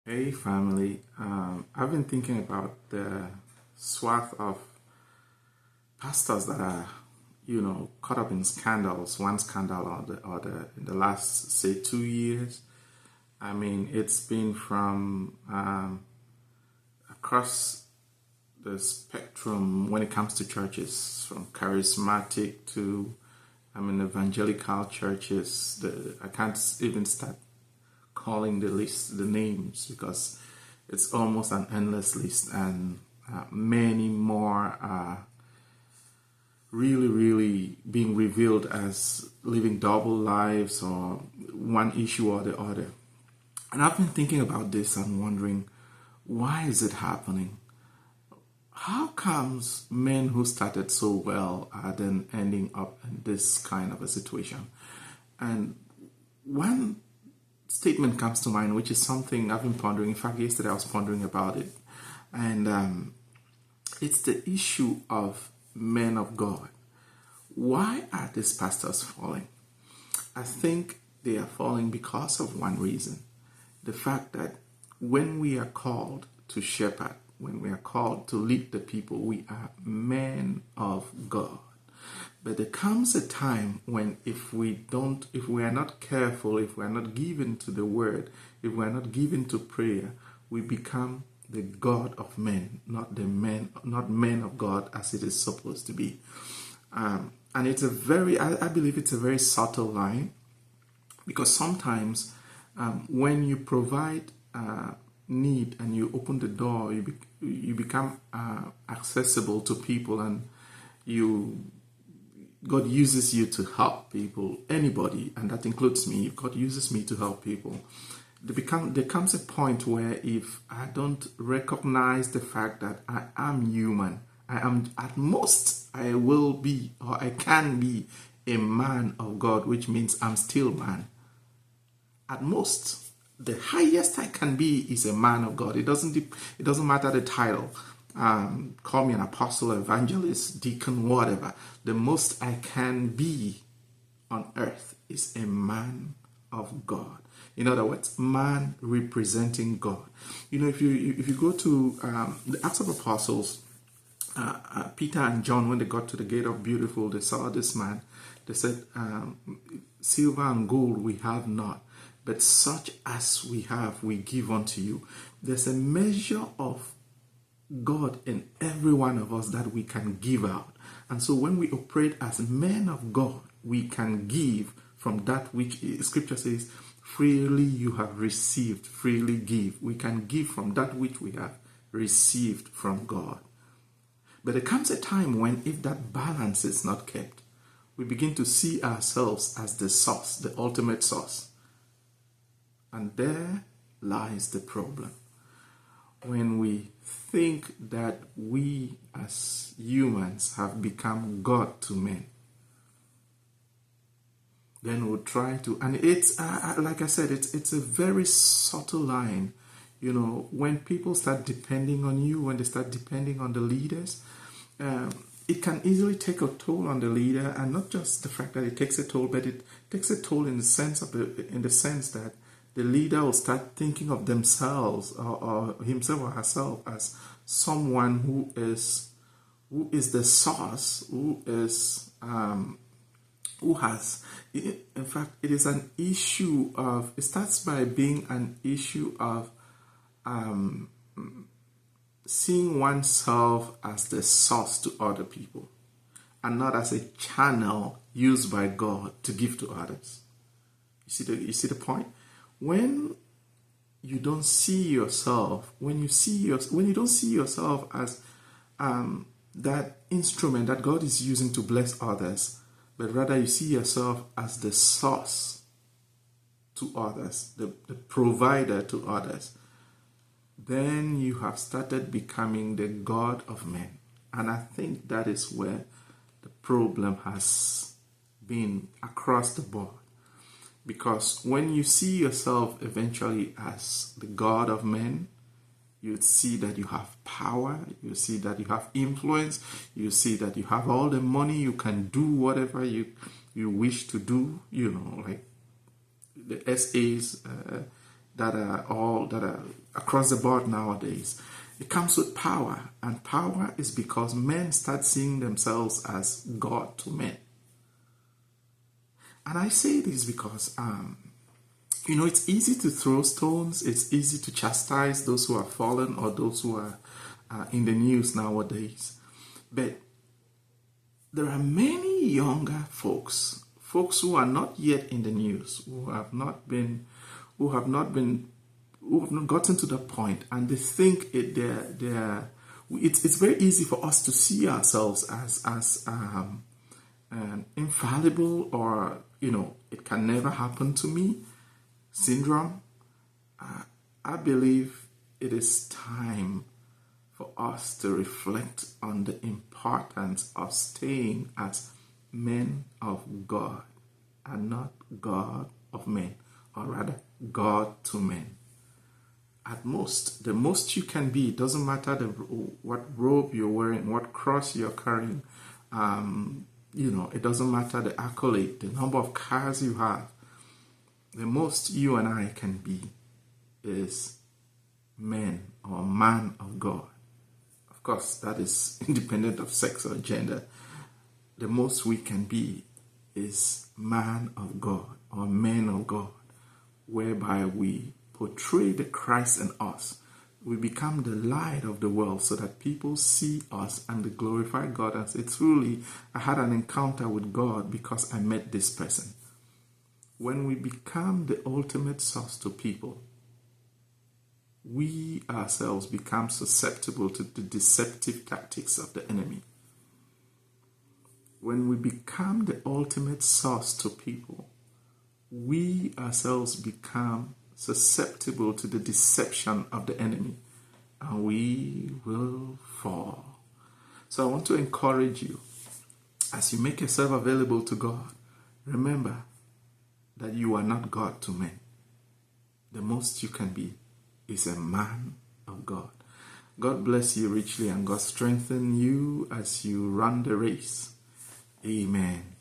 Hey family, I've been thinking about the swath of pastors that are, caught up in scandals, one scandal or the other in the last, say, 2 years. I mean, it's been from across the spectrum when it comes to churches, from charismatic to, evangelical churches. I can't even start calling the names because it's almost an endless list, and many more are really being revealed as living double lives or one issue or the other. And I've been thinking about this and wondering, why is it happening? How comes men who started so well are then ending up in this kind of a situation? And one statement comes to mind, which is something I've been pondering. In fact, yesterday I was pondering about it. And it's the issue of men of God. Why are these pastors falling? I think they are falling because of one reason. The fact that when we are called to shepherd, when we are called to lead the people, we are men of God. But there comes a time when if we are not careful, if we are not given to the word, if we are not given to prayer, we become the God of men, not men of God as it is supposed to be. And it's I believe it's a very subtle line, because sometimes when you provide need and you open the door, you become accessible to people, and God uses you to help people, anybody, and that includes me. If God uses me to help people, there comes a point where if I don't recognize the fact that I am human, I am at most, I will be, or I can be a man of God, which means I'm still man. At most, the highest I can be is a man of God. It doesn't matter the title. Call me an apostle, evangelist, deacon, whatever. The most I can be on earth is a man of God. In other words, man representing God. If you go to the Acts of Apostles, Peter and John, when they got to the gate of Beautiful, they saw this man. They said, silver and gold we have not, but such as we have we give unto you. There's a measure of God in every one of us that we can give out. And so when we operate as men of God, we can give from that which Scripture says, freely you have received, freely give. We can give from that which we have received from God. But there comes a time when, if that balance is not kept, we begin to see ourselves as the source, the ultimate source. And there lies the problem. When we think that we as humans have become God to men, then we'll try to, and it's like I said, it's a very subtle line. When people start depending on you, when they start depending on the leaders, it can easily take a toll on the leader, and not just the fact that it takes a toll, but it takes a toll in the sense that the leader will start thinking of themselves or himself or herself as someone who is the source, who has, in fact, it is an issue of, it starts by being an issue of seeing oneself as the source to other people and not as a channel used by God to give to others. You see the point? When you don't see yourself, when you don't see yourself as that instrument that God is using to bless others, but rather you see yourself as the source to others, the provider to others, then you have started becoming the God of men. And I think that is where the problem has been across the board. Because when you see yourself eventually as the God of men, you see that you have power, you see that you have influence, you see that you have all the money, you can do whatever you wish to do, like the SAs, that are across the board nowadays. It comes with power, and power is because men start seeing themselves as God to men. And I say this because, it's easy to throw stones. It's easy to chastise those who are fallen or those who are in the news nowadays. But there are many younger folks who are not yet in the news, who have not gotten to the point, and they think it's very easy for us to see ourselves as infallible, or it can never happen to me syndrome. I believe it is time for us to reflect on the importance of staying as men of God and not God of men, or rather God to men. At most, the most you can be, it doesn't matter what robe you're wearing, what cross you're carrying, it doesn't matter the accolade, the number of cars you have. The most you and I can be is men or man of God. Of course, that is independent of sex or gender. The most we can be is man of God or men of God, whereby we portray the Christ in us. We become the light of the world so that people see us and they glorify God and say, truly, I had an encounter with God because I met this person. When we become the ultimate source to people, we ourselves become susceptible to the deceptive tactics of the enemy. When we become the ultimate source to people, we ourselves become susceptible to the deception of the enemy, and we will fall. So I want to encourage you, as you make yourself available to God, remember that you are not God to men. The most you can be is a man of God. God bless you richly, and God strengthen you as you run the race. Amen.